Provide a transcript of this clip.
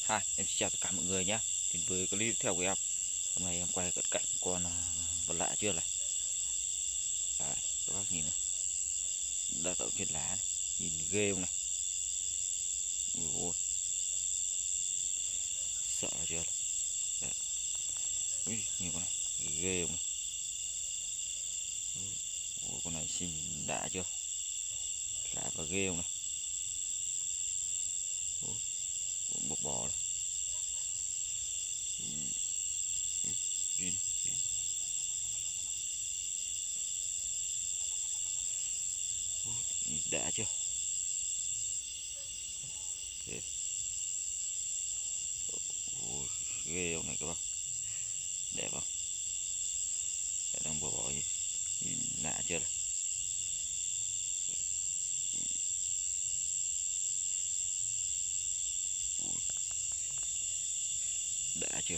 Hi, em xin chào tất cả mọi người nhé. Đến với clip tiếp theo của em. Hôm nay em quay cận cảnh con vật lạ chưa này. Đấy, các bác nhìn này, đã đậu trên lá này, nhìn ghê không này. Ui, sợ chưa này. Đấy. Ui, nhìn con này, ghê không này. Ui, con này xinh đã chưa. Lạ và ghê không này. Ui, bọc bò này. Ui, đã chưa. Ghê. Ui, ghê không này các bác. Đẹp không. Để đang bò bò gì. Nhìn lạ chưa này. Đã chưa.